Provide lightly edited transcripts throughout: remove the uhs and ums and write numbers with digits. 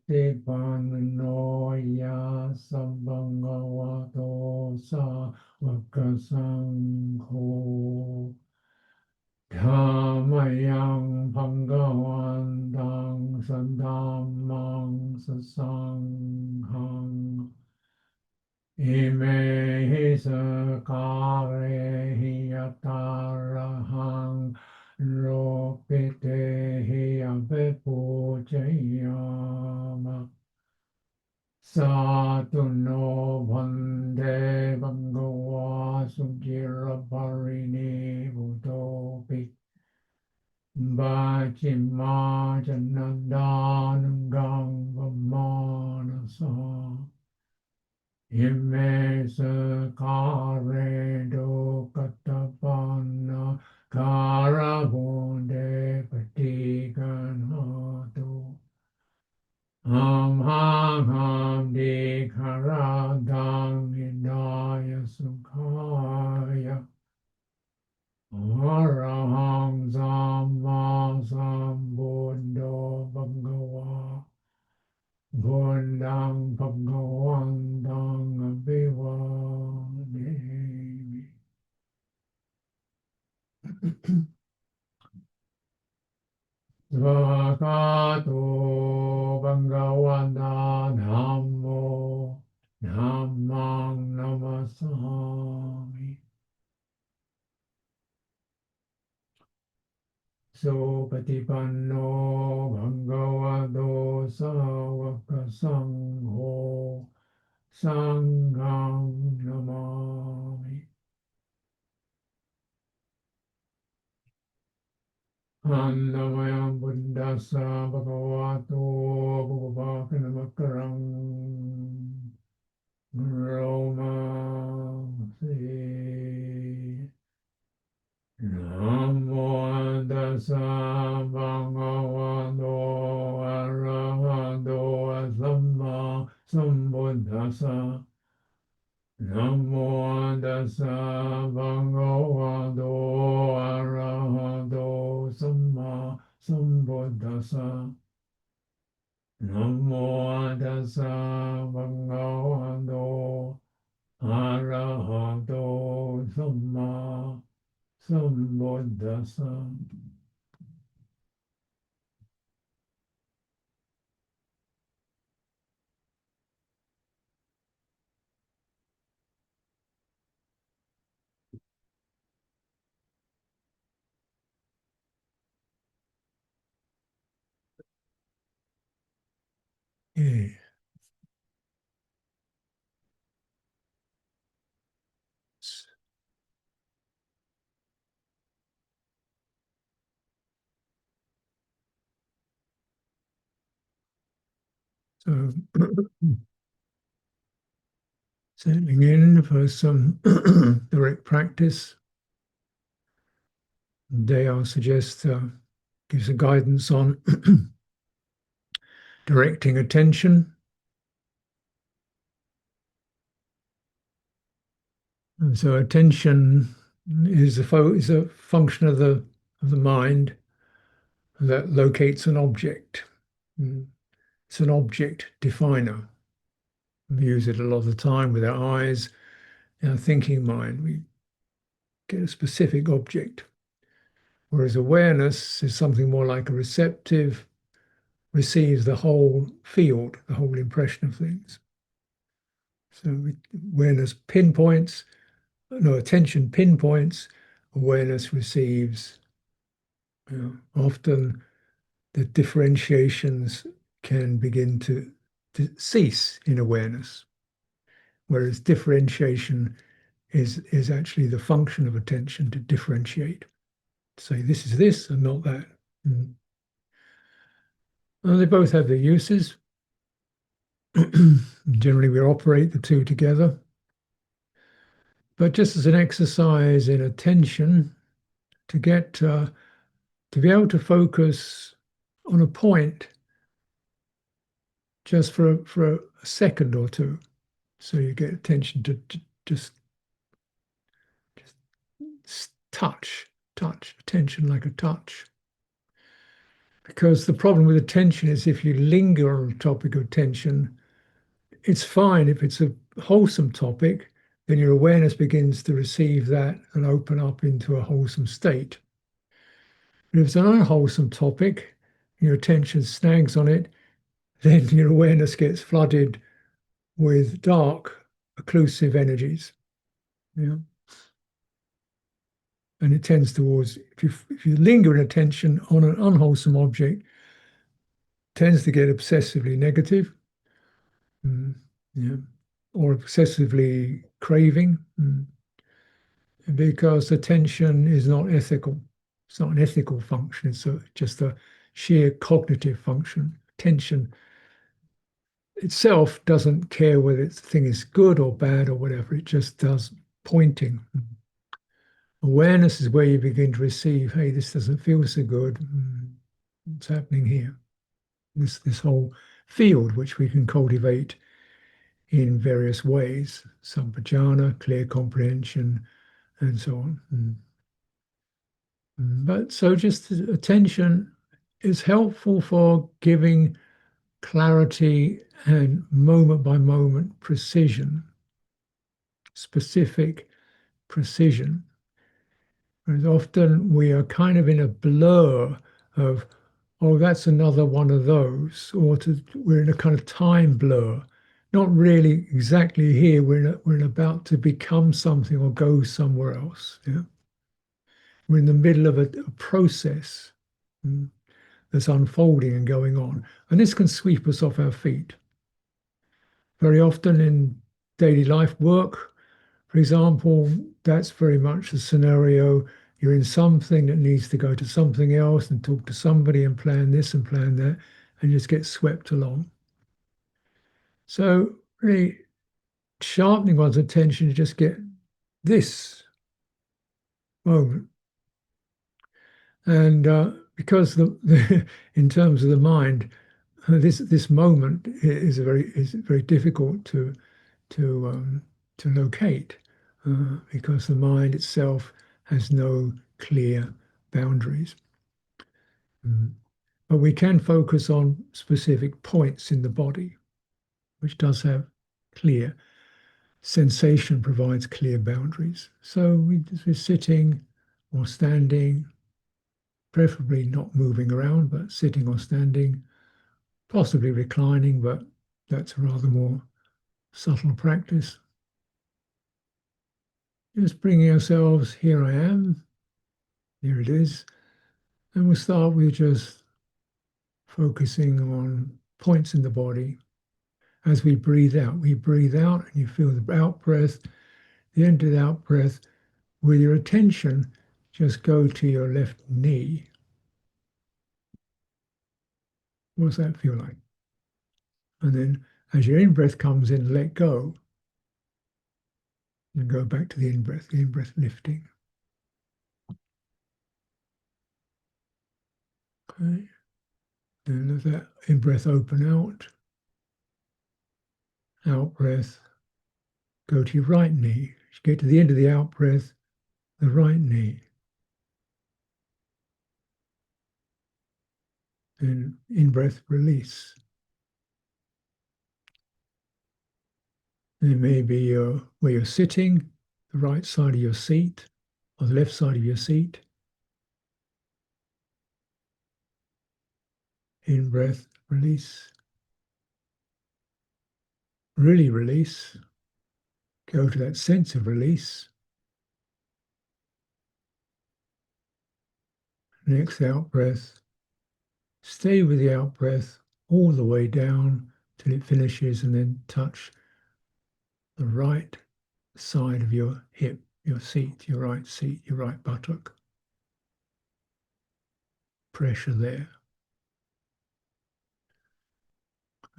Tipanno ya sambhagavato savakasangho Dhammayang bhagavantang sandhammang sasanghang Ime hi sakare hi yatarahang ropite hi abhipujayama Satuno bhande bhagava sujiraparini buddhopi Bhajima janandanangam vamanasa Ime sakare dokatapana karabunde patiganatu Ham ham dikharadang hidaya sukhaya Araham samma sambuddho bhagava Buddhang bhagavantang abhivademi Svakato bhagavata dhammo dhammang namasami Sopatipanno bhagavato savakasangho sangham namami Annamayam buddhassa bhagavato bhagavakanamakkarang Roma Namo tassa bhagavato arahato samma sambuddhassa Namo tassa bhagavato arahato samma sambuddhassa Namo tassa bhagavato arahato samma sambuddhassa. Yeah. So settling in for some direct practice. Today I'll suggest gives a guidance on directing attention. And so attention is a function of the mind that locates an object. It's an object definer. We use it a lot of the time with our eyes, our thinking mind. We get a specific object. Whereas awareness is something more like a receptive, receives the whole field, the whole impression of things. So awareness pinpoints, attention pinpoints, awareness receives. Often the differentiations can begin to cease in awareness, whereas differentiation is actually the function of attention, to differentiate. Say this is this and not that. Well, they both have their uses. Generally, we operate the two together. But just as an exercise in attention, to get to be able to focus on a point just for a second or two, So you get attention to just touch, attention like a touch. Because the problem with attention is if you linger on a topic of attention, it's fine if it's a wholesome topic, then your awareness begins to receive that and open up into a wholesome state. But if it's an unwholesome topic, your attention snags on it, then your awareness gets flooded with dark, occlusive energies. Yeah. And it tends towards, if you linger in attention on an unwholesome object, tends to get obsessively negative, yeah, or obsessively craving, because attention is not ethical. It's not an ethical function. It's just a sheer cognitive function. Attention itself doesn't care whether the thing is good or bad or whatever. It just does pointing. Awareness is where you begin to receive, hey, this doesn't feel so good. What's happening here? This whole field, which we can cultivate in various ways, sampajana, clear comprehension, and so on. But so just attention is helpful for giving clarity and moment by moment precision, specific precision. Whereas often we are kind of in a blur of, oh, that's another one of those, or we're in a kind of time blur. Not really exactly here. We're about to become something or go somewhere else. Yeah? We're in the middle of a process that's unfolding and going on. And this can sweep us off our feet. Very often in daily life work, for example, that's very much the scenario. You're in something that needs to go to something else and talk to somebody and plan this and plan that, and just get swept along. So really sharpening one's attention to just get this moment. And because in terms of the mind, this moment is very difficult to locate because the mind itself has no clear boundaries. But we can focus on specific points in the body, which does have clear sensation, provides clear boundaries. So we're sitting or standing, preferably not moving around, but sitting or standing, possibly reclining, but that's a rather more subtle practice. Just bringing ourselves, here I am, here it is. And we'll start with just focusing on points in the body. As we breathe out and you feel the out breath, the end of the out breath. With your attention, just go to your left knee. What does that feel like? And then as your in-breath comes in, let go. And go back to the in-breath lifting. Okay. Then let that in-breath open out. Out breath. Go to your right knee. Get to the end of the out breath, the right knee. Then in-breath release. Then maybe where you're sitting, the right side of your seat, or the left side of your seat. In-breath release. Really release. Go to that sense of release. Next out breath. Stay with the out breath all the way down till it finishes, and then touch the right side of your hip, your seat, your right buttock. Pressure there.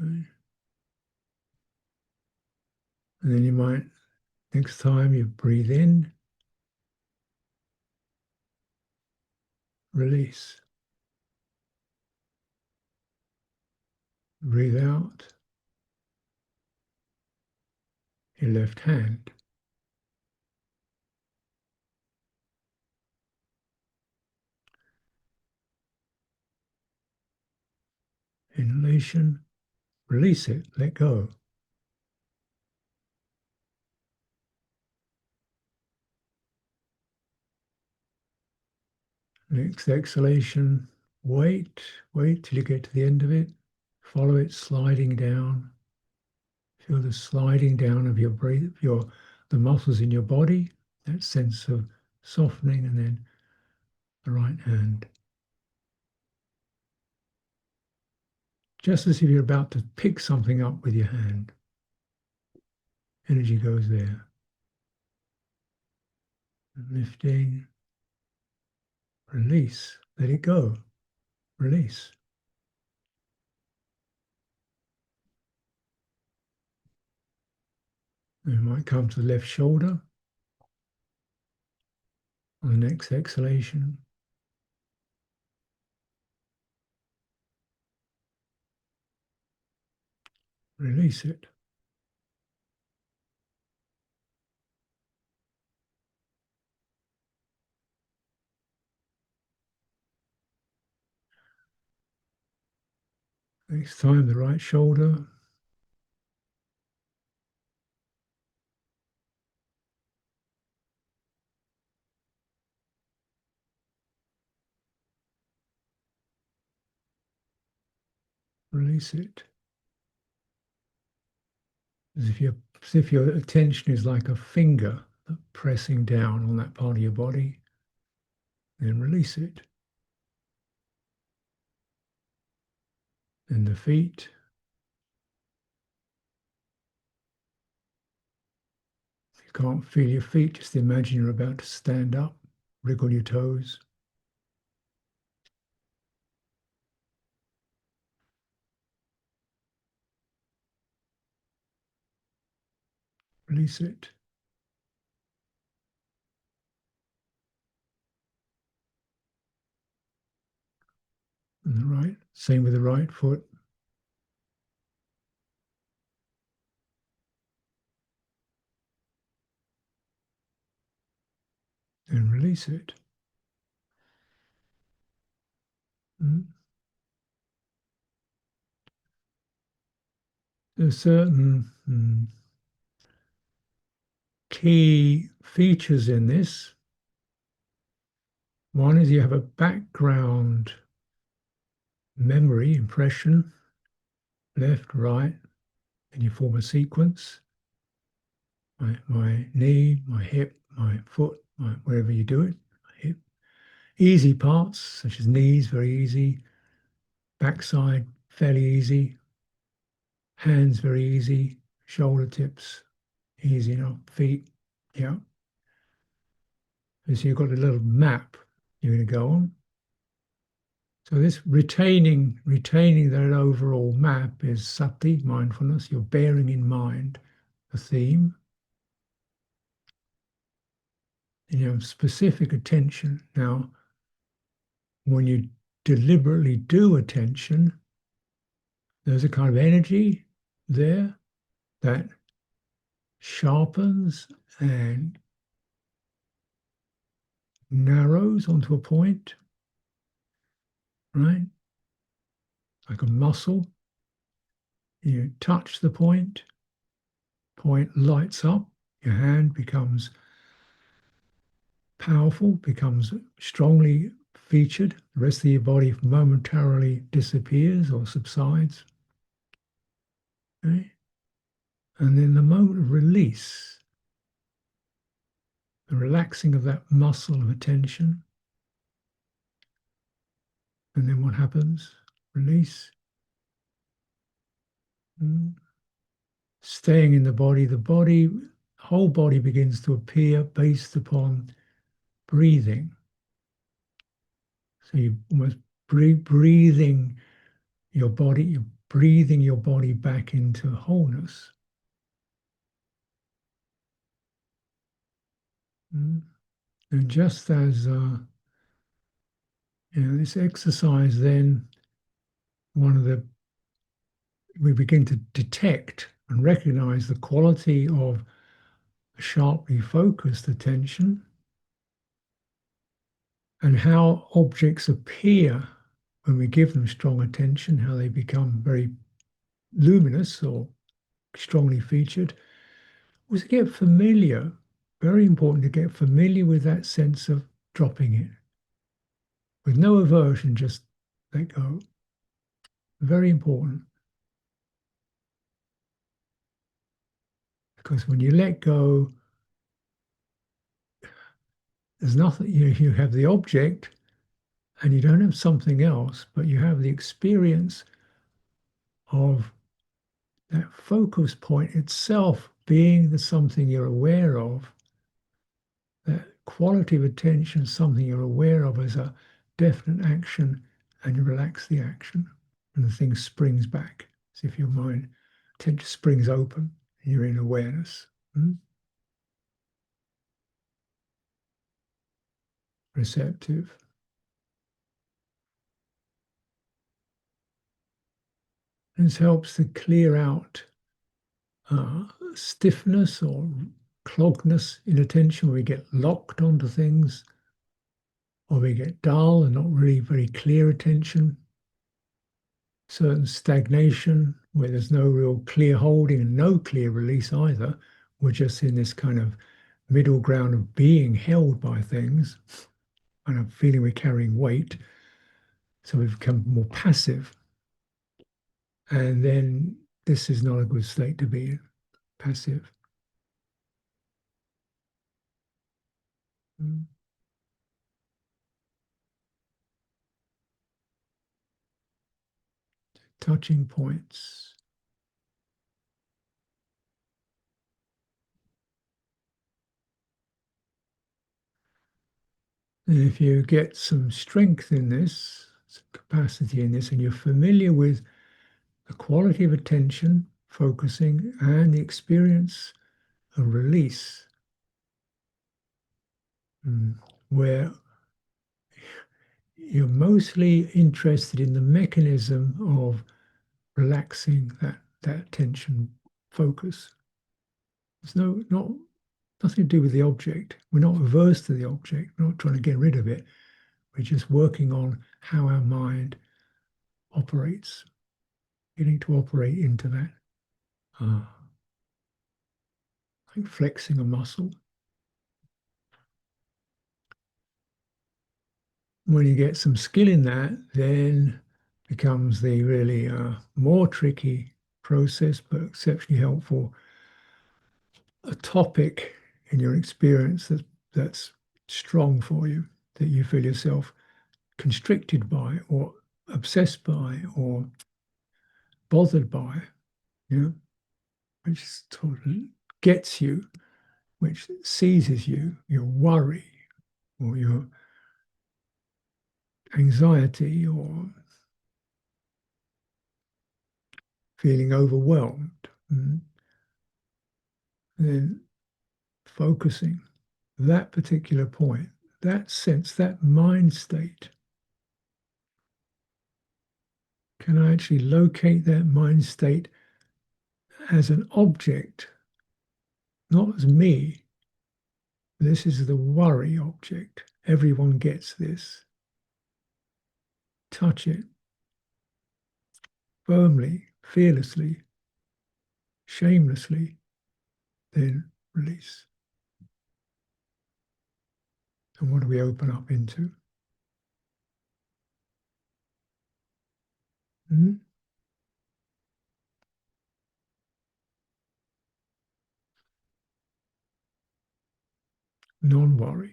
Okay. And then you might, next time you breathe in, release. Breathe out. your left hand. Inhalation, release it, let go. Next exhalation, wait till you get to the end of it. Follow it sliding down. Feel the sliding down of your breath, the muscles in your body, that sense of softening, and then the right hand. Just as if you're about to pick something up with your hand. Energy goes there. Lifting, release, let it go, release. You might come to the left shoulder. On the next exhalation, release it. Next time, the right shoulder. Release it. As if your attention is like a finger pressing down on that part of your body. Then release it. And the feet. If you can't feel your feet, just imagine you're about to stand up, wriggle your toes. Release it. And the right, same with the right foot. And release it. There's certain key features in this. One is you have a background memory, impression, left, right, and you form a sequence. My knee, my hip, my foot, wherever you do it, hip. Easy parts, such as knees, very easy. Backside, fairly easy. Hands, very easy. Shoulder tips, easy enough. Feet, yeah. So you've got a little map you're going to go on. So this retaining that overall map is sati, mindfulness. You're bearing in mind the theme. And you have specific attention. Now, when you deliberately do attention, there's a kind of energy there that sharpens and narrows onto a point, right? Like a muscle. You touch the point lights up, your hand becomes powerful, becomes strongly featured. The rest of your body momentarily disappears or subsides. Okay? And then the moment of release, the relaxing of that muscle of attention. And then what happens? Release. Staying in the body, whole body begins to appear based upon breathing. So you almost breathing your body, you're breathing your body back into wholeness. And just as this exercise, then we begin to detect and recognize the quality of sharply focused attention and how objects appear when we give them strong attention, how they become very luminous or strongly featured, was to get familiar, very important to get familiar with that sense of dropping it. With no aversion, just let go. Very important. Because when you let go, there's nothing, you have the object and you don't have something else, but you have the experience of that focus point itself being the something you're aware of, that quality of attention, something you're aware of as a definite action, and you relax the action, and the thing springs back. As if your mind attention springs open, and you're in awareness. Receptive. This helps to clear out stiffness or cloggedness in attention, where we get locked onto things, or we get dull and not really very clear attention. Certain stagnation, where there's no real clear holding and no clear release either. We're just in this kind of middle ground of being held by things and of feeling we're carrying weight. So we've become more passive. And then this is not a good state to be in, passive. Touching points. And if you get some strength in this, some capacity in this, and you're familiar with the quality of attention, focusing, and the experience of release, where you're mostly interested in the mechanism of relaxing that tension focus. There's nothing to do with the object. We're not averse to the object. We're not trying to get rid of it. We're just working on how our mind operates, getting to operate into that. Like flexing a muscle. When you get some skill in that, then becomes the really more tricky process, but exceptionally helpful, a topic in your experience that's strong for you, that you feel yourself constricted by or obsessed by or bothered by, which sort of gets you, which seizes you, your worry or your anxiety or feeling overwhelmed. Then focusing that particular point, that sense, that mind state. Can I actually locate that mind state as an object, not as me? This is the worry object. Everyone gets this. Touch it firmly, fearlessly, shamelessly, then release. And what do we open up into? Non-worry.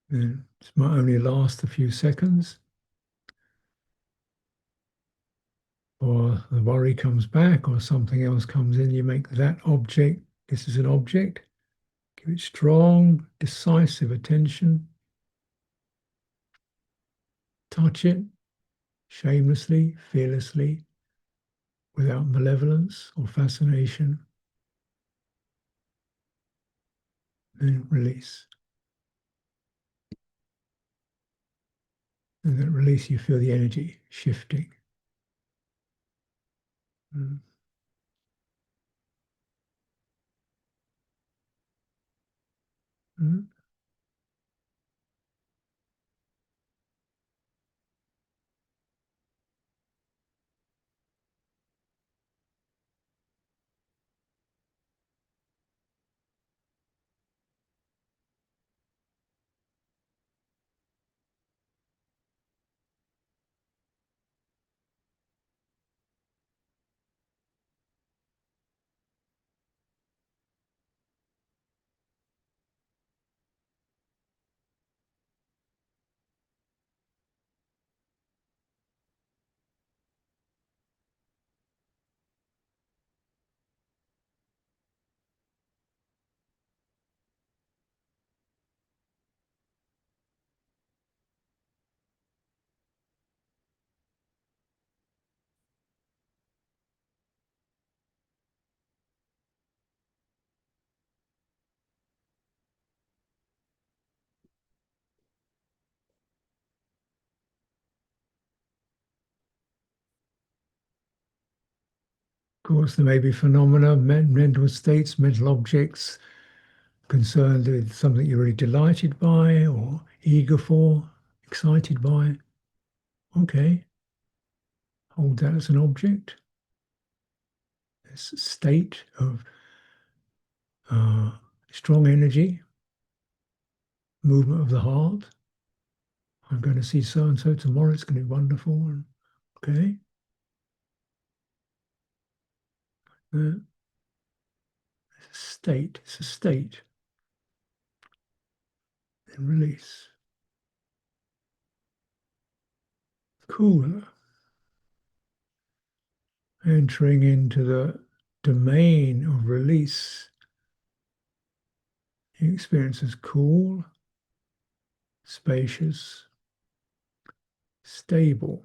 And it might only last a few seconds, or the worry comes back, or something else comes in. You make that object, this is an object, give it strong, decisive attention, touch it shamelessly, fearlessly, without malevolence or fascination. then release. And that release, you feel the energy shifting. Mm. Mm. Of course, there may be phenomena, mental states, mental objects concerned with something you're really delighted by or eager for, excited by. Okay, hold that as an object. This state of uh, strong energy, movement of the heart. I'm going to see so and so tomorrow. It's going to be wonderful. Okay, it's a state. It's a state. Then release. Cooler. Entering into the domain of release. You experience as cool, spacious, stable.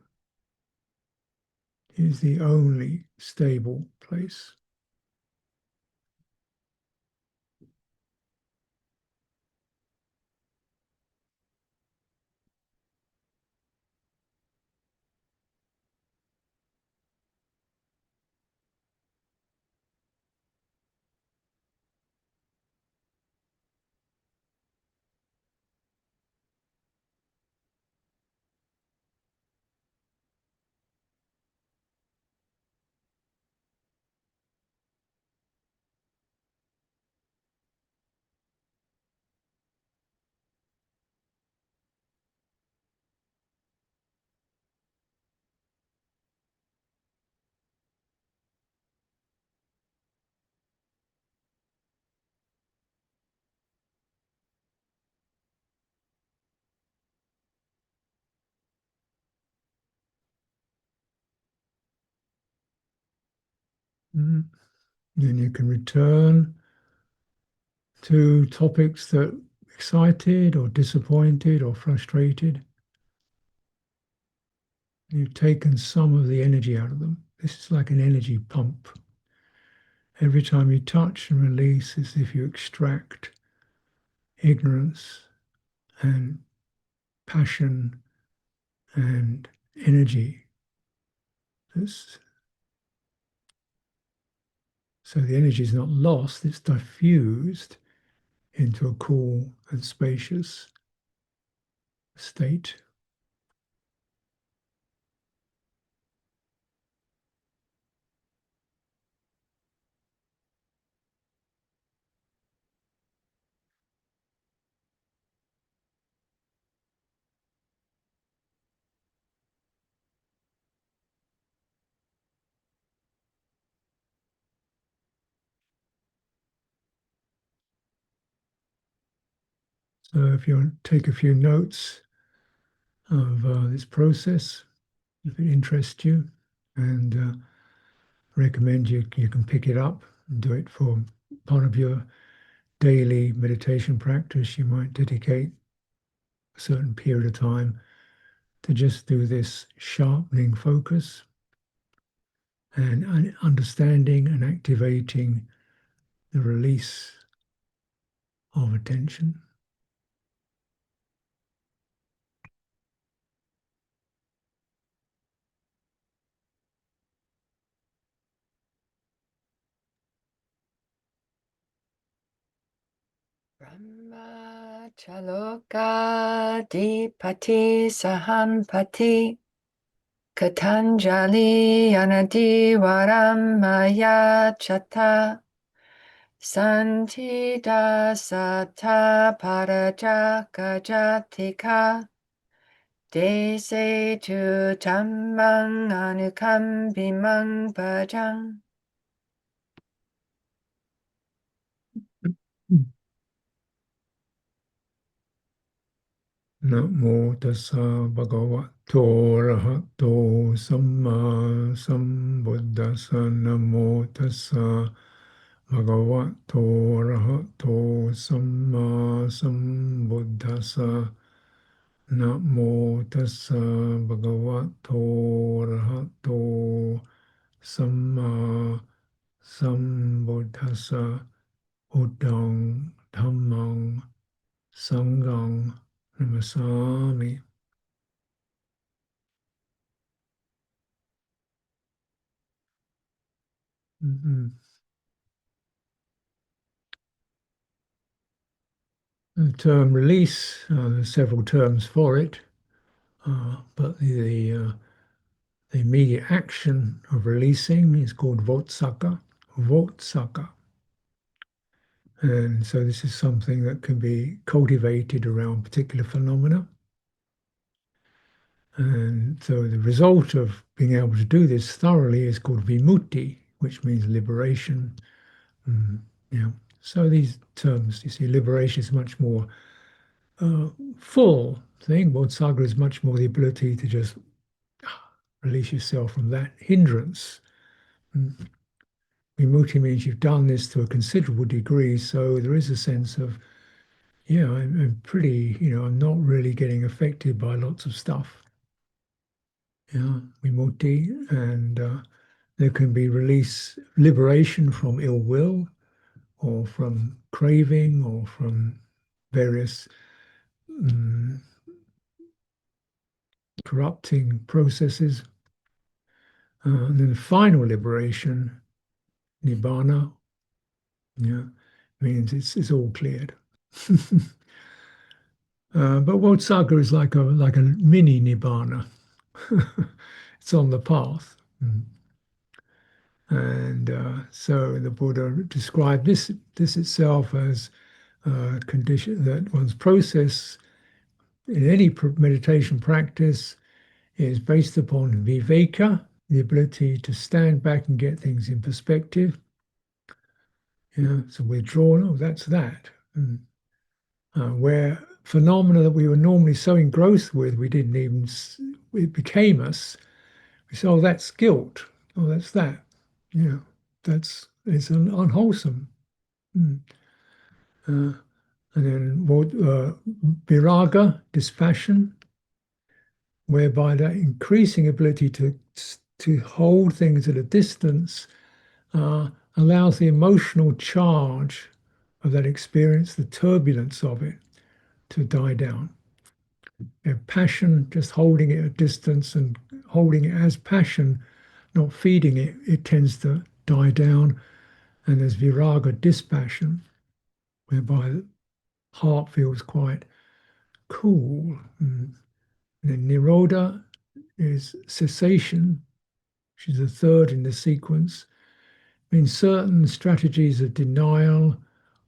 Is the only stable place. Mm. Then you can return to topics that excited or disappointed or frustrated. You've taken some of the energy out of them. This is like an energy pump. Every time you touch and release, it's as if you extract ignorance and passion and energy. That's, so the energy is not lost, it's diffused into a cool and spacious state. So if you want to take a few notes of this process, if it interests you, and recommend you can pick it up and do it for part of your daily meditation practice. You might dedicate a certain period of time to just do this sharpening focus and understanding and activating the release of attention. Brahma Chaloka Dipati Sahampati Katanjali Anadivaram Maya Chata Santida Sata Parajaka Jatika Dese tu Dhammang Anukambimang Bhajang. Namo tassa bhagavato arahato samma sambuddhassa. Namo tassa bhagavato arahato samma sambuddhassa. Namo tassa bhagavato arahato samma sambuddhassa. Buddhang dhammang sanghang namasami. Mhm. The term release, there's several terms for it, but the immediate action of releasing is called votsaka. Votsaka. And so this is something that can be cultivated around particular phenomena. And so the result of being able to do this thoroughly is called vimutti, which means liberation. Yeah. So these terms, you see, liberation is much more full thing. Bodhisattva is much more the ability to just release yourself from that hindrance. Vimutti means you've done this to a considerable degree, so there is a sense of, yeah, I'm pretty, I'm not really getting affected by lots of stuff. Yeah, vimutti, and there can be liberation from ill will, or from craving, or from various corrupting processes. And then the final liberation, nibbana, yeah, means it's all cleared. But Bodhisattva is like a mini nibbana. It's on the path. And so the Buddha described this itself as a condition that one's process in any meditation practice is based upon viveka, the ability to stand back and get things in perspective. So withdrawn, oh, that's that. Where phenomena that we were normally so engrossed with, we didn't even, it became us. We say, oh, that's guilt. Oh, that's that. It's unwholesome. And then viraga, dispassion, whereby that increasing ability to hold things at a distance allows the emotional charge of that experience, the turbulence of it, to die down. Passion, just holding it at a distance and holding it as passion, not feeding it, it tends to die down. And there's viraga, dispassion, whereby the heart feels quite cool. And then nirodha is cessation, which is the third in the sequence. It means certain strategies of denial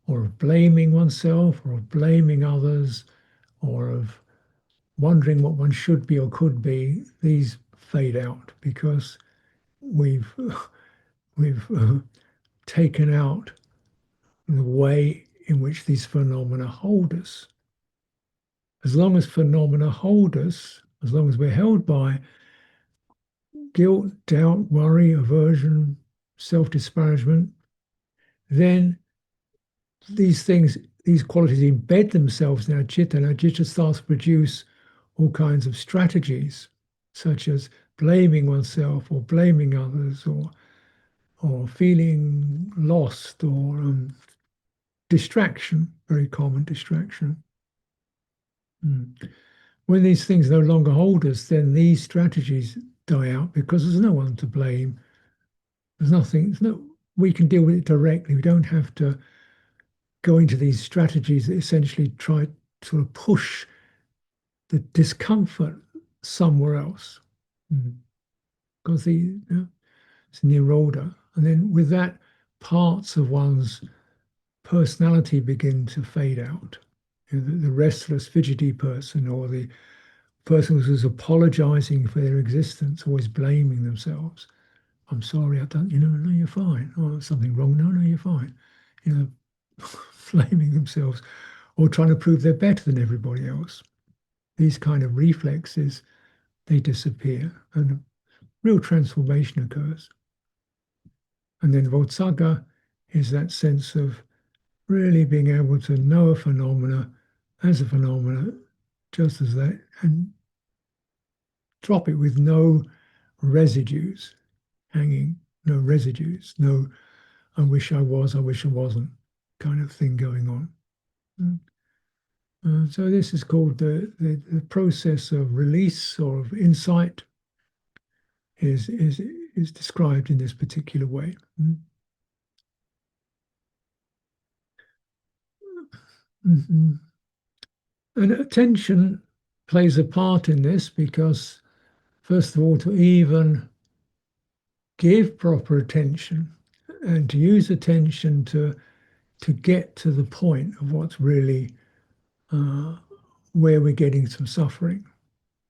or of blaming oneself or of blaming others or of wondering what one should be or could be, these fade out because we've taken out the way in which these phenomena hold us. As long as phenomena hold us, as long as we're held by guilt, doubt, worry, aversion, self-disparagement, then these things, these qualities embed themselves in our citta, and our citta starts to produce all kinds of strategies, such as blaming oneself or blaming others or feeling lost or distraction. very common distraction. When these things no longer hold us, then these strategies die out because there's no one to blame. There's nothing, we can deal with it directly. We don't have to go into these strategies that essentially try to sort of push the discomfort somewhere else. Because it's near order. And then with that, parts of one's personality begin to fade out. The restless, fidgety person, or the person who's apologizing for their existence, always blaming themselves. I'm sorry, I don't, no, you're fine. Oh, something wrong. No, you're fine. Blaming themselves or trying to prove they're better than everybody else. These kind of reflexes, they disappear and a real transformation occurs. And then Vodsaga is that sense of really being able to know a phenomena as a phenomena, just as that, and drop it with no residues hanging, no residues, no I wish I was, I wish I wasn't kind of thing going on. So this is called the process of release or of insight is described in this particular way. And attention plays a part in this because, first of all, to even give proper attention and to use attention to get to the point of what's really where we're getting some suffering,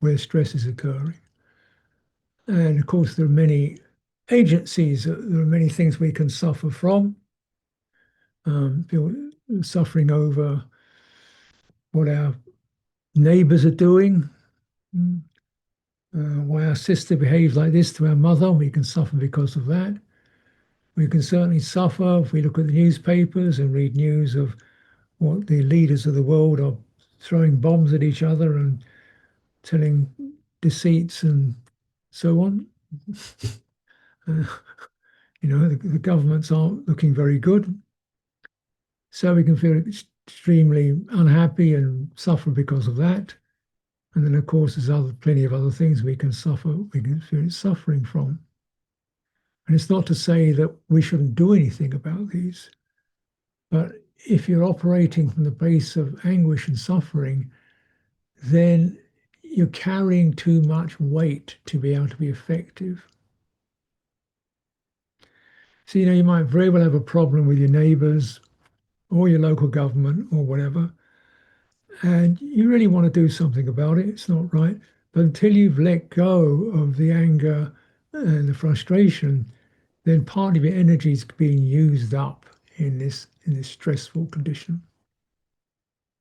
where stress is occurring. And of course, there are many agencies, there are many things we can suffer from. People suffering over what our neighbors are doing, why our sister behaves like this to our mother, we can suffer because of that. We can certainly suffer if we look at the newspapers and read news of what the leaders of the world are throwing bombs at each other and telling deceits and so on. The governments aren't looking very good. So we can feel extremely unhappy and suffer because of that. And then, of course, there's plenty of other things we can experience suffering from. And it's not to say that we shouldn't do anything about these. But if you're operating from the place of anguish and suffering, then you're carrying too much weight to be able to be effective. So, you might very well have a problem with your neighbors or your local government or whatever, and you really want to do something about it. It's not right. But until you've let go of the anger and the frustration, then part of your energy is being used up in this stressful condition.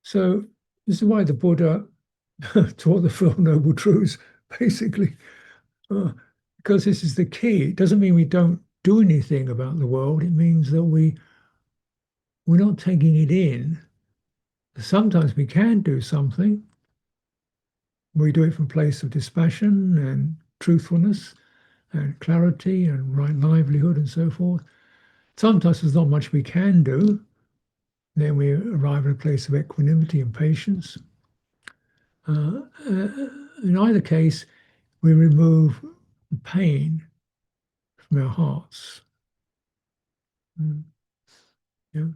So this is why the Buddha taught the Four Noble Truths, basically, because this is the key. It doesn't mean we don't do anything about the world. It means that we're not taking it in. Sometimes we can do something. We do it from a place of dispassion and truthfulness and clarity and right livelihood and so forth. Sometimes there's not much we can do. Then we arrive at a place of equanimity and patience. In either case, we remove the pain from our hearts. Yeah.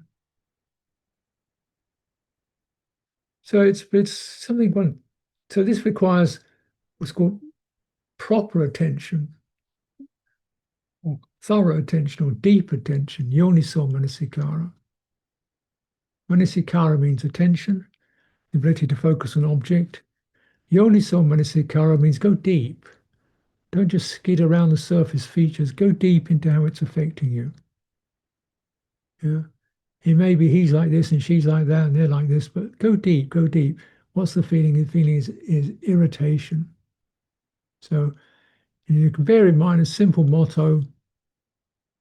So it's something. So this requires what's called proper attention, or thorough attention, or deep attention. Yoniso manasikara. Manasikara means attention, the ability to focus on an object. Yoniso manasikara means go deep. Don't just skid around the surface features. Go deep into how it's affecting you. Yeah. It may be he's like this and she's like that and they're like this, but go deep, go deep. What's the feeling? The feeling is irritation. So you can bear in mind a simple motto.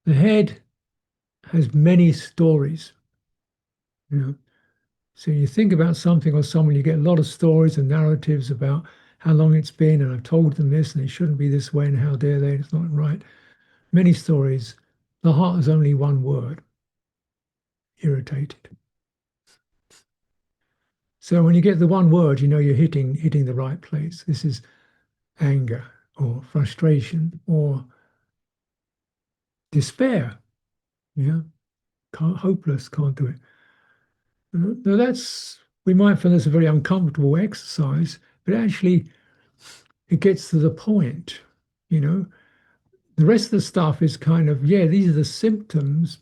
The head has many stories. So you think about something or someone, you get a lot of stories and narratives about how long it's been, and I've told them this, and it shouldn't be this way, and how dare they, it's not right. Many stories. The heart is only one word: irritated. So when you get the one word, you know you're hitting the right place. This is anger or frustration or despair. Yeah, hopeless, can't do it. Now that's, we might find this a very uncomfortable exercise, but actually it gets to the point. You know, the rest of the stuff is kind of, yeah, these are the symptoms,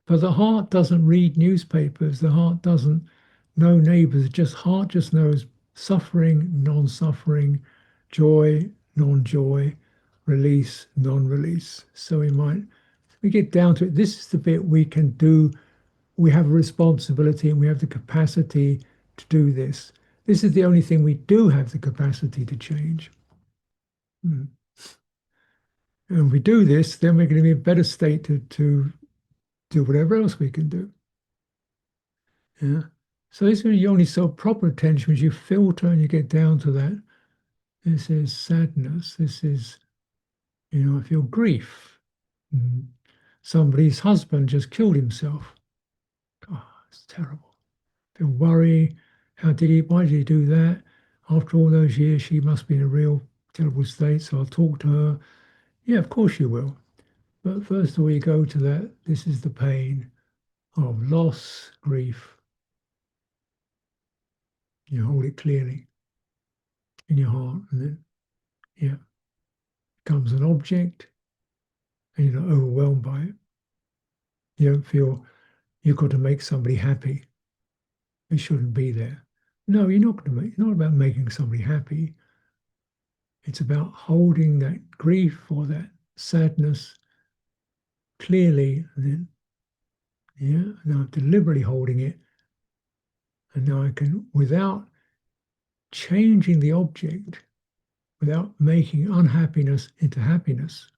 but the heart doesn't read newspapers. The heart doesn't know neighbors. Just heart just knows suffering, non-suffering, joy, non-joy, release, non-release. So we get down to it. This is the bit we can do. We have a responsibility and we have the capacity to do this. This is the only thing we do have the capacity to change. And if we do this, then we're going to be in a better state to do whatever else we can do. Yeah. So this is when you only show proper attention as you filter and you get down to that. This is sadness. This is, I feel grief. Somebody's husband just killed himself. Oh, it's terrible. I feel worry. Why did he do that? After all those years, she must be in a real terrible state. So I'll talk to her. Yeah, of course you will. But first of all, you go to that. This is the pain of loss, grief. You hold it clearly in your heart, and then, yeah, comes an object, and you're not overwhelmed by it. You don't feel you've got to make somebody happy. It shouldn't be there. No, you're not going to make. It's not about making somebody happy. It's about holding that grief or that sadness clearly, and then, yeah, now I'm deliberately holding it, and now I can, without changing the object, without making unhappiness into happiness,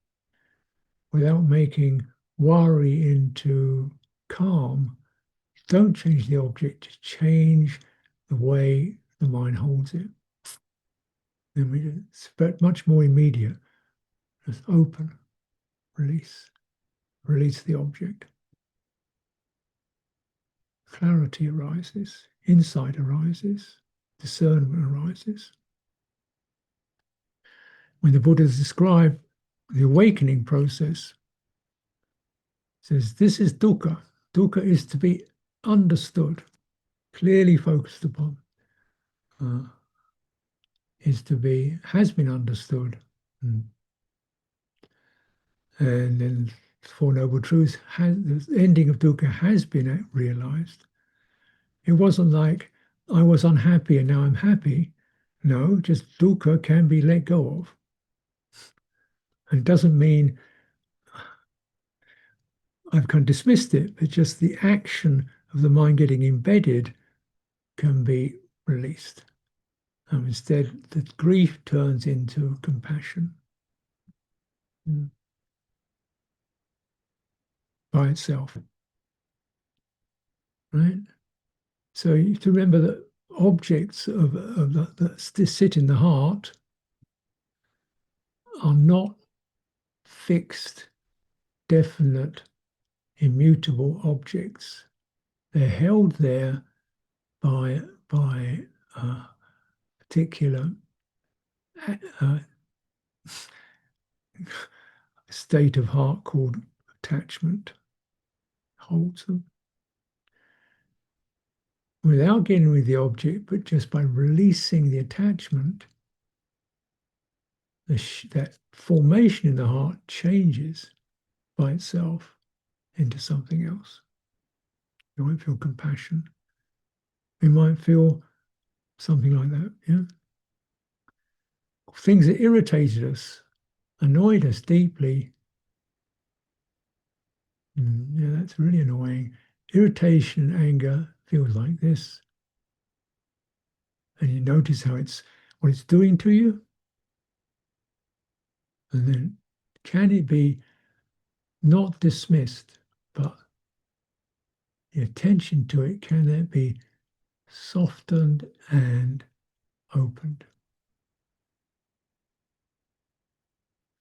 without making worry into calm, don't change the object, just change the way the mind holds it. Then it's much more immediate. Just open, release, release the object. Clarity arises, insight arises, discernment arises. When the Buddhas describe the awakening process, it says this is dukkha. Dukkha is to be understood, clearly focused upon, has been understood. And then Four Noble Truths, the ending of dukkha has been realized. It wasn't like I was unhappy and now I'm happy. No, just dukkha can be let go of. And it doesn't mean I've kind of dismissed it, but just the action of the mind getting embedded can be released. Instead, the grief turns into compassion by itself. Right? So you have to remember that objects that sit in the heart are not fixed, definite, immutable objects. They're held there by a particular state of heart called attachment. Holds them. Without getting with the object, but just by releasing the attachment, that formation in the heart changes by itself into something else. You might feel compassion. We might feel something like that, yeah? Things that irritated us, annoyed us deeply. Yeah, that's really annoying. Irritation and anger feels like this. And you notice what it's doing to you. And then can it be not dismissed, but the attention to it, can that be softened and opened?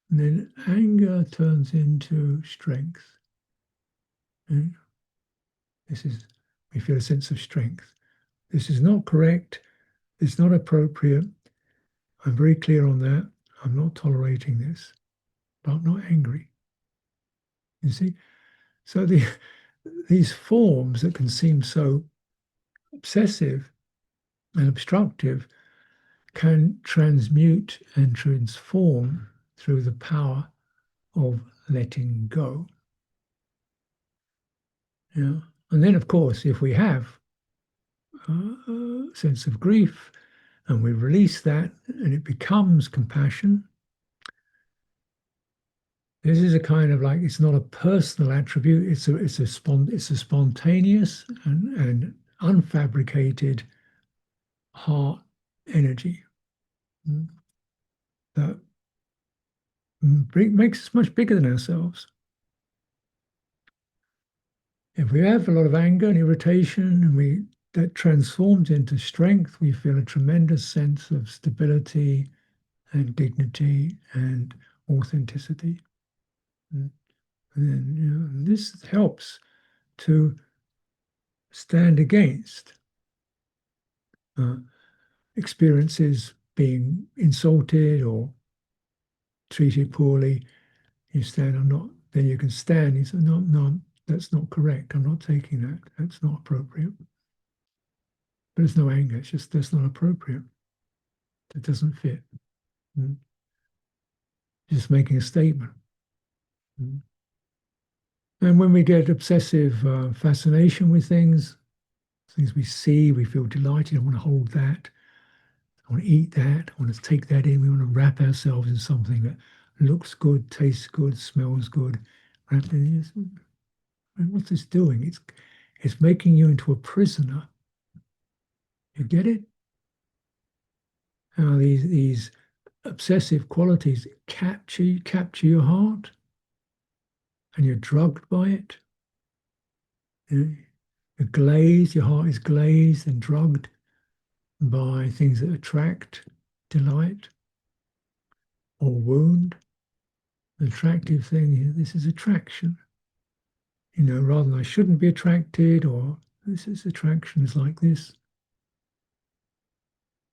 And then anger turns into strength. And we feel a sense of strength. This is not correct. It's not appropriate. I'm very clear on that. I'm not tolerating this, but I'm not angry. You see? So these forms that can seem so obsessive and obstructive can transmute and transform through the power of letting go. Yeah. And then, of course, if we have a sense of grief and we release that and it becomes compassion, this is a kind of like, it's not a personal attribute, it's a spontaneous and unfabricated heart energy that makes us much bigger than ourselves. If we have a lot of anger and irritation and that transforms into strength, we feel a tremendous sense of stability and dignity and authenticity. And then, this helps to stand against experiences being insulted or treated poorly. You stand, I'm not, then you can stand. You say, no, no, that's not correct. I'm not taking that. That's not appropriate. But there's no anger. It's just that's not appropriate. It doesn't fit. Just making a statement. And when we get obsessive fascination with things we see, we feel delighted. I want to hold that. I want to eat that. I want to take that in. We want to wrap ourselves in something that looks good, tastes good, smells good. Wrapped in this. What's this doing? It's making you into a prisoner. You get it? How these obsessive qualities capture your heart, and you're drugged by it. You're glazed. Your heart is glazed and drugged by things that attract, delight, or wound. The attractive thing, this is attraction. Rather than I shouldn't be attracted, or this is attraction is like this.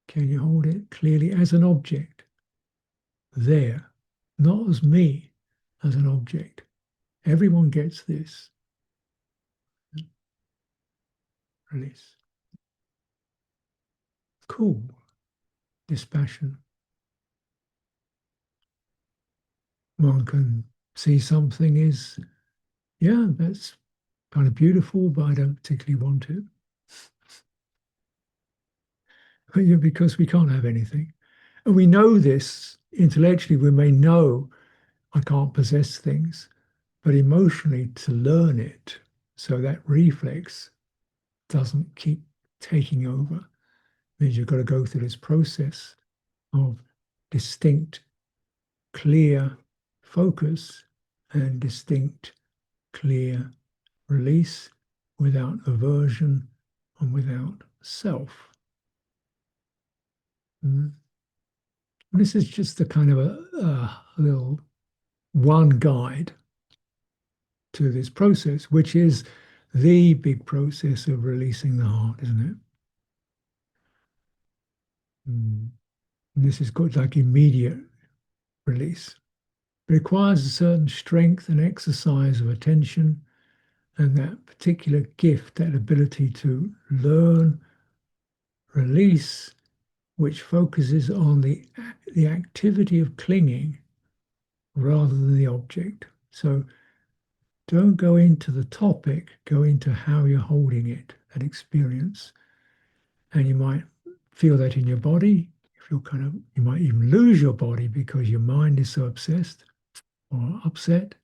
Can you hold it clearly as an object? There, not as me, as an object. Everyone gets this. Release. Cool. Dispassion. One can see something is, yeah, that's kind of beautiful, but I don't particularly want to. Because we can't have anything. And we know this intellectually, we may know I can't possess things, but emotionally to learn it so that reflex doesn't keep taking over means you've got to go through this process of distinct, clear focus and distinct, clear release without aversion and without self. This is just a kind of a little one guide to this process, which is the big process of releasing the heart, isn't it? And this is called like immediate release. It requires a certain strength and exercise of attention and that particular gift, that ability to learn, release, which focuses on the activity of clinging rather than the object. So don't go into the topic, go into how you're holding it, that experience. And you might feel that in your body. You might even lose your body because your mind is so obsessed or upset.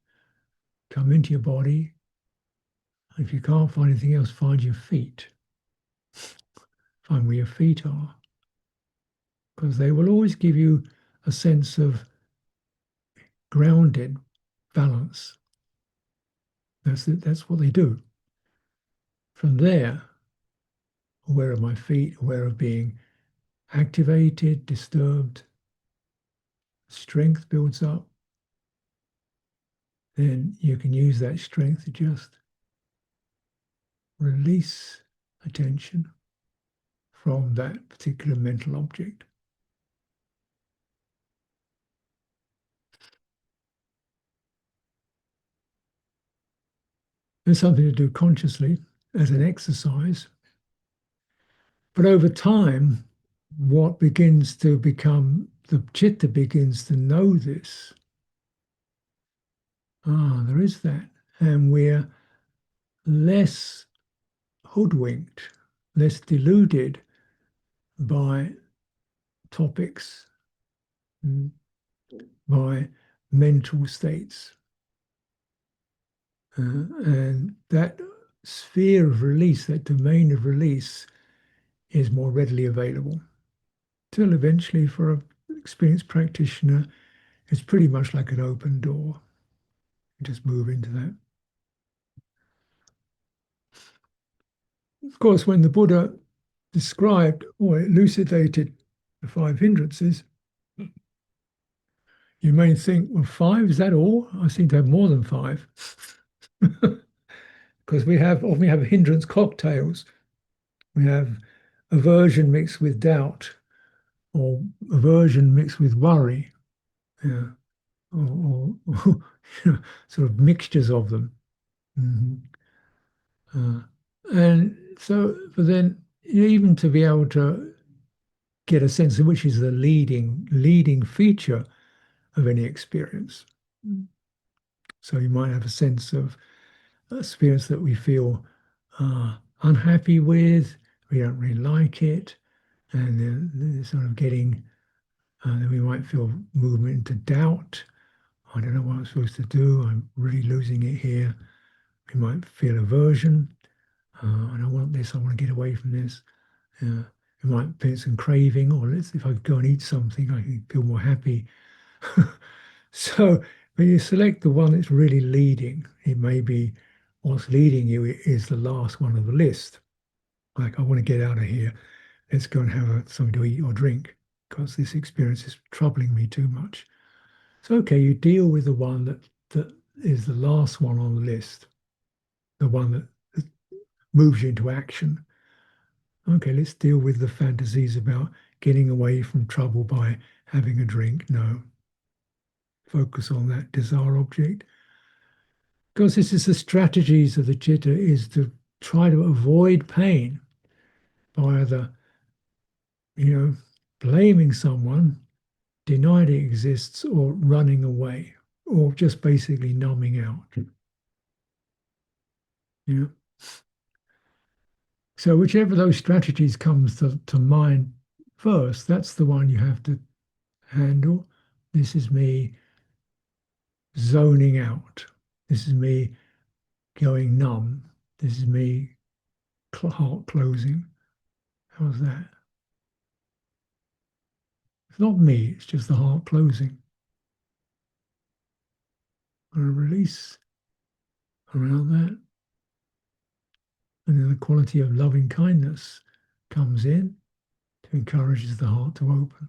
Come into your body. If you can't find anything else, find your feet. Find where your feet are. Because they will always give you a sense of grounded balance. That's what they do. From there, aware of my feet, aware of being activated, disturbed, strength builds up, then you can use that strength to just release attention from that particular mental object. There's something to do consciously as an exercise. But over time, what begins to become, the citta begins to know this. Ah, there is that. And we're less hoodwinked, less deluded by topics, by mental states. And that sphere of release, that domain of release, is more readily available. Till eventually, for an experienced practitioner, it's pretty much like an open door. You just move into that. Of course, when the Buddha described or elucidated the five hindrances, you may think, well, five, is that all? I seem to have more than five. Because we often have hindrance cocktails. We have aversion mixed with doubt, or aversion mixed with worry, yeah, or sort of mixtures of them. And so, but then even to be able to get a sense of which is the leading feature of any experience. So you might have a sense of experience that we feel unhappy with, we don't really like it, and then sort of getting, then we might feel movement into doubt. I don't know what I'm supposed to do. I'm really losing it here. We might feel aversion. I don't want this. I want to get away from this. We might feel some craving, or if I go and eat something, I can feel more happy. So when you select the one that's really leading, it may be what's leading you is the last one on the list. Like, I want to get out of here. Let's go and have something to eat or drink because this experience is troubling me too much. So, okay, you deal with the one that is the last one on the list, the one that moves you into action. Okay, let's deal with the fantasies about getting away from trouble by having a drink. No, focus on that desire object. Because this is the strategies of the citta, is to try to avoid pain by either, blaming someone, denying it exists, or running away, or just basically numbing out. Yeah. So whichever of those strategies comes to mind first, that's the one you have to handle. This is me zoning out. This is me going numb. This is me heart closing. How's that? It's not me, it's just the heart closing. And a release around that. And then the quality of loving kindness comes in to encourages the heart to open.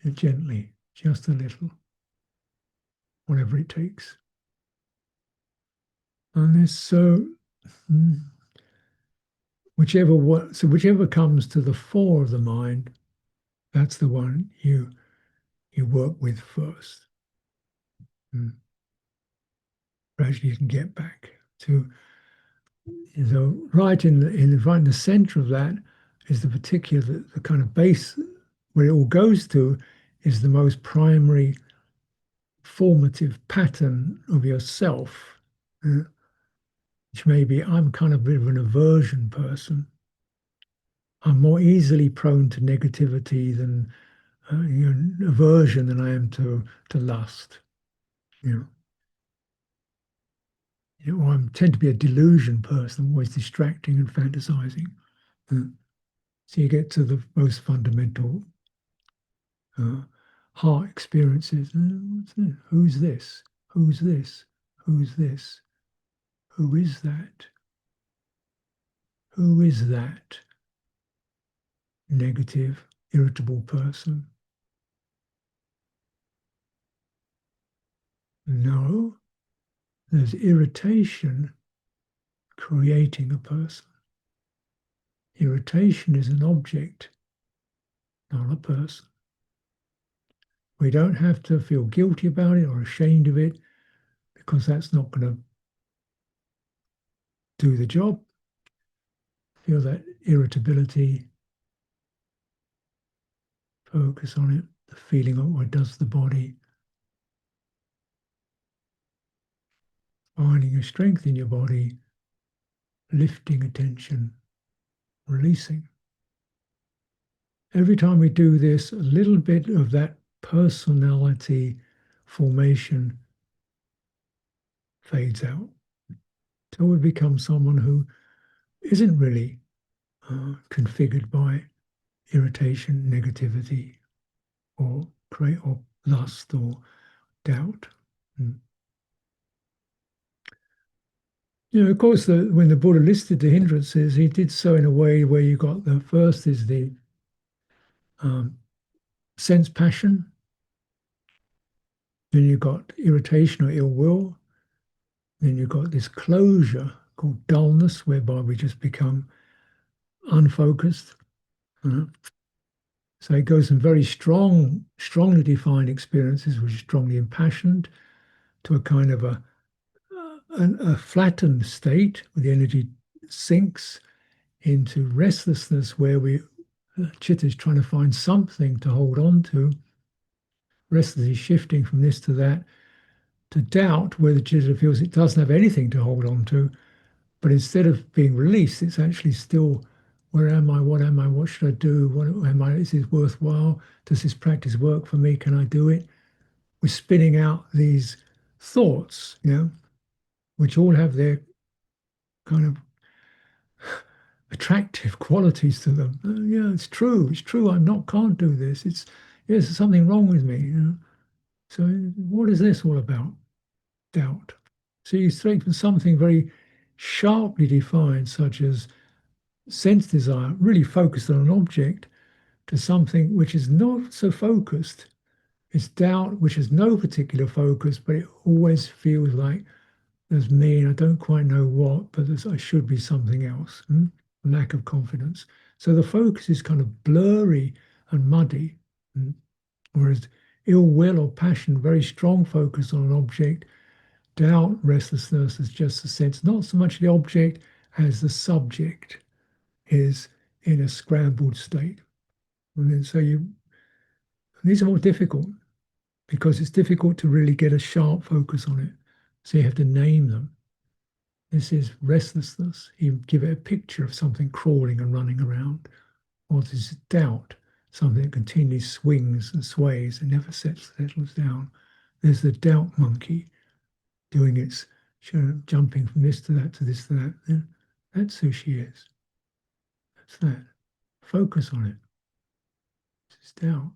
And gently, just a little, whatever it takes. And this whichever comes to the fore of the mind, that's the one you work with first. Gradually you can get back to, right in the center of that is the kind of base where it all goes to, is the most primary formative pattern of yourself, which may be, I'm kind of a bit of an aversion person. I'm more easily prone to negativity than aversion than I am to lust. I tend to be a delusion person, always distracting and fantasizing. So you get to the most fundamental heart experiences. Who's this? Who's this? Who's this? Who is that? Who is that negative, irritable person? No, there's irritation creating a person. Irritation is an object, not a person. We don't have to feel guilty about it or ashamed of it, because that's not going to do the job. Feel that irritability, focus on it, the feeling of what does the body, finding a strength in your body, lifting attention, releasing. Every time we do this, a little bit of that personality formation fades out till we become someone who isn't really configured by irritation, negativity, or lust or doubt. Mm. Of course, when the Buddha listed the hindrances, he did so in a way where you got the first is the sense passion, then you've got irritation or ill will, then you've got this closure called dullness, whereby we just become unfocused. So it goes from very strongly defined experiences, which are strongly impassioned, to a kind of a flattened state where the energy sinks into restlessness, where chitta is trying to find something to hold on to. Restlessly shifting from this to that, to doubt, where the chitta feels it doesn't have anything to hold on to, but instead of being released, it's actually still, where am I? What am I? What should I do? What am I? Is this worthwhile? Does this practice work for me? Can I do it? We're spinning out these thoughts, which all have their kind of attractive qualities to them. Yeah, it's true. It's true. Can't do this. Yes, there's something wrong with me. So what is this all about? Doubt. So you straight from something very sharply defined, such as sense desire, really focused on an object, to something which is not so focused. It's doubt, which has no particular focus, but it always feels like there's me and I don't quite know what, but I should be something else. Lack of confidence. So the focus is kind of blurry and muddy. Whereas ill will or passion, very strong focus on an object. Doubt, restlessness is just a sense, not so much the object as the subject is in a scrambled state. And then so these are more difficult because it's difficult to really get a sharp focus on it. So you have to name them. This is restlessness. You give it a picture of something crawling and running around. Or this is doubt, something that continually swings and sways and never settles down. There's the doubt monkey doing its jumping from this to that to this to that. Yeah, that's who she is. That's that. Focus on it. This is doubt.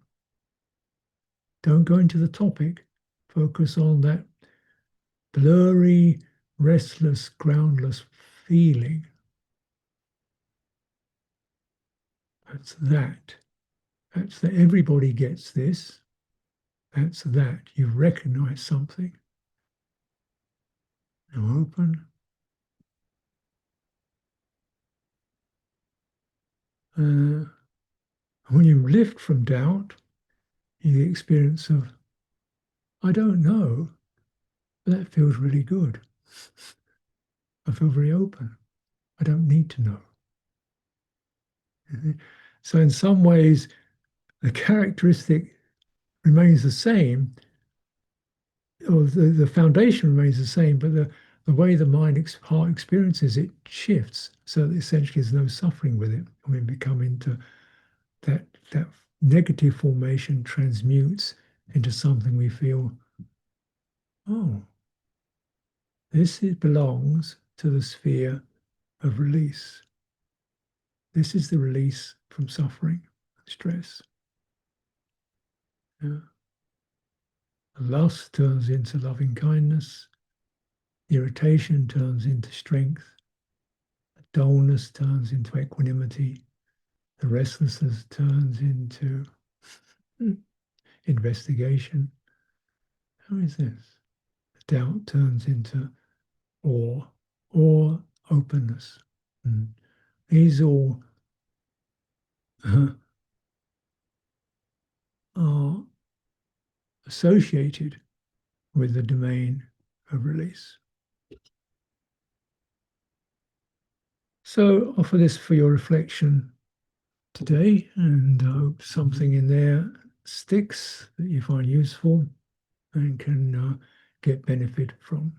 Don't go into the topic. Focus on that blurry, restless, groundless feeling. That's that. That's that. Everybody gets this. That's that. You recognize something. Now open. When you lift from doubt, you get the experience of, I don't know, but that feels really good. I feel very open. I don't need to know. So in some ways, the characteristic remains the same, or the foundation remains the same, but the way the heart experiences it shifts. So that essentially there's no suffering with it. And we become into that negative formation transmutes into something we feel, oh, belongs to the sphere of release. This is the release from suffering, stress. Yeah. Lust turns into loving kindness. Irritation turns into strength. Dullness turns into equanimity. The restlessness turns into investigation. How is this? The doubt turns into awe or openness. These all are associated with the domain of release. So offer this for your reflection today, and I hope something in there sticks that you find useful and can get benefit from.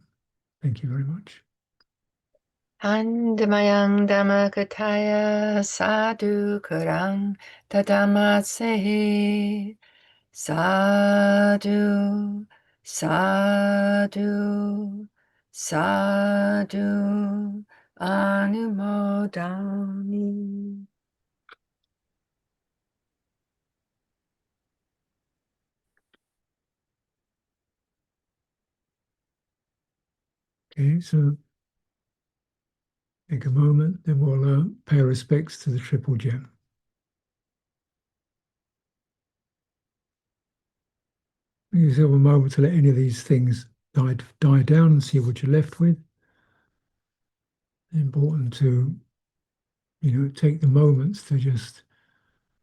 Thank you very much. Andamayang Dhammakataya Sadhu Karang Tadamasehi Sadhu Sadhu Sadhu Anumodami. Okay, so take a moment, then we'll pay respects to the Triple Gem. Use a moment to let any of these things die down and see what you're left with. Important to, take the moments to just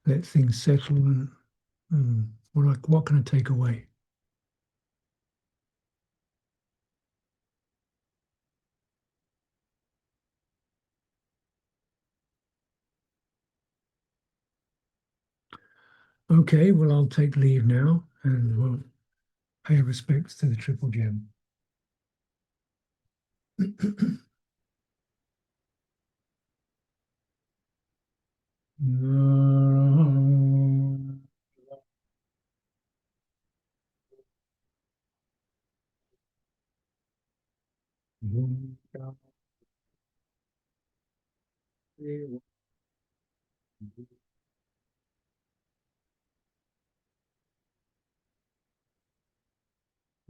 let things settle and what can I take away? Okay, well, I'll take leave now and we'll pay respects to the Triple Gem.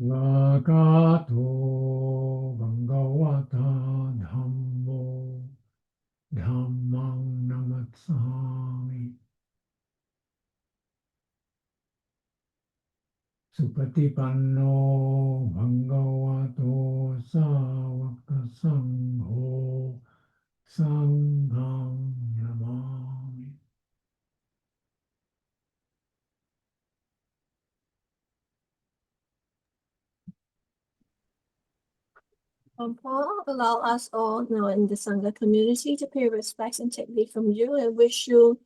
Vagato Bhagavata Dhammo Dhammang Namatsami Supatipanno Bhagavato Savaka Sangho Sangham Namami. Paul, allow us all now in the Sangha community to pay respects and take leave from you and wish you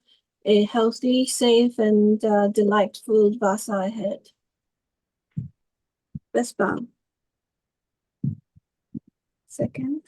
a healthy, safe, and delightful Vasa ahead. Best bow. Second.